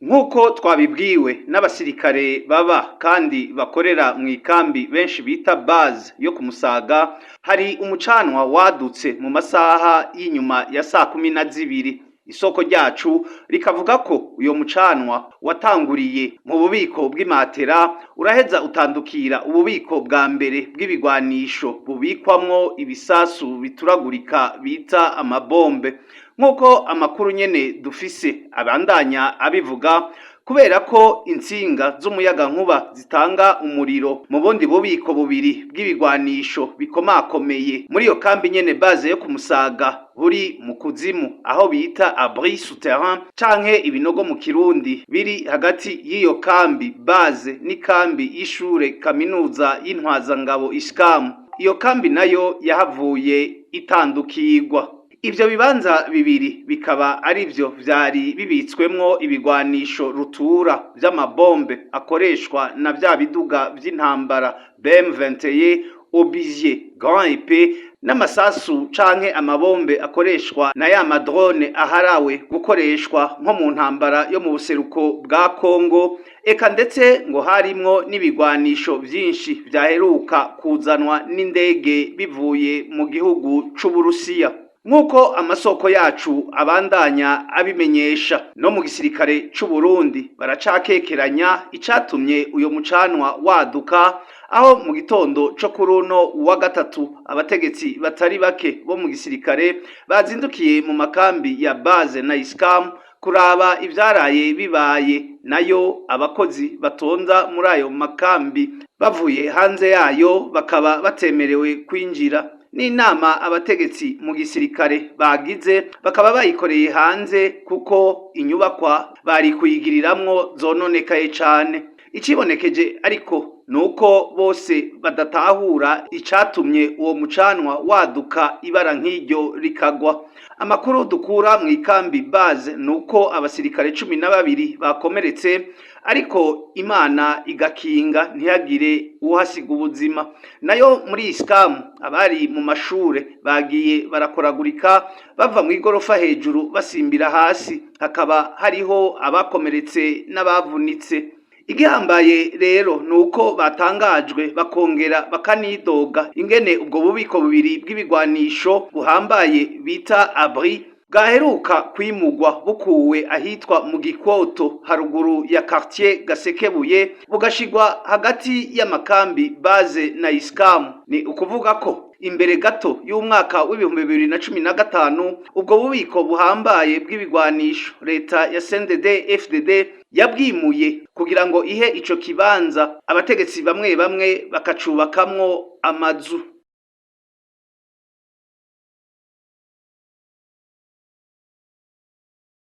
Nk'uko twabibwiwe n'abasirikare baba kandi bakorera mu ikambi benshi bita base yo ku Musaga, hari umucanwa wadutse mu masaha y'inyuma ya 12:00. Isoko ryacu rikavuga ko uyo mucanwa watanguriye mu bubiko bw'imatera uraheza utandukira ububiko bwa mbere bw'ibigwanisho bubikwamwo ibisasu bituragurika bita amabombe. Nk'uko amakuru nyene dufise abandanya abivuga, kubera ko intsinga z'umuyagankuba zitanga umuriro mu bundi bubiko bubiri bw'ibigwanisho bikomakomeye muri iyo kambi nyene base yo ku Musaga buri mu kuzimu aho bita abri souterrain canke ibinogo mu Kirundi biri hagati y'iyo kambi base n'ikambi y'ishure kaminuza y'intwazangabo ISCAM. Iyo kambi nayo yahavuye itandukirwa. Ivyo bibanza bibiri bikaba arivyo vyari bibitswemwo ibigwanisho rutura vy'amabombe akoreshwa na vya biduga vy'intambara BM21, Obusier, Grand Épée n'amasasu canke amabombe akoreshwa na ya madrone aharawe gukoreshwa nko mu ntambara yo mu buseruko bwa Kongo. Eka ndetse ngo harimwo n'ibigwanisho vyinshi vyaheruka kuzanwa n'indege bivuye mu gihugu c'Uburusiya. Nk'uko amasoko yacu abandanya abimenyesha, no mu gisirikare c'u Burundi baracakekeranya icatumye uyo mucanwa waduka, aho mu gitondo co kuri uno wa gatatu abategetsi batari bake bo mu gisirikare bazindukiye mu makambi ya base na ISCAM kuraba ivyaraye bibaye. Nayo abakozi batonda muri ayo makambi bavuye hanze yayo bakaba batemerewe kwinjira. N'inama abategetsi mu gisirikare bagize bakaba bayikoreye hanze kuko inyubakwa bari kuyigiriramwo zononekaye cane. Icibonekeje ariko nuko bose badatahura icatumye uwo mucanwa waduka ibara nk'iryo rikagwa. Amakuru dukura mu ikambi base nuko abasirikare 12 bakomeretse, ariko Imana igakinga ntihagire uhasiga ubuzima. Nayo muri ISCAM abari mu mashure bagiye barakoragurika bava mu igorofa hejuru basimbira hasi, hakaba hariho abakomeretse n'abavunitse. Igihambaye rero nuko batangajwe bakongera bakanidoga ingene ubwo bubiko bubiri bw'ibigwanisho buhambaye bita abri bwaheruka kwimugwa bukuwe ahitwa mu Gikoto haruguru ya quartier Gasekebuye bugashigwa hagati y'amakambi base na ISCAM. Ni ukuvuga ko imbere gato y'umwaka w'ibihumbi 2015 ubwo bubiko buhambaye bw'ibigwanisho leta ya CNDD FDD yabwimuye kugira ngo ihe ico kibanza abategetsi bamwe bakacubakamwo amazu.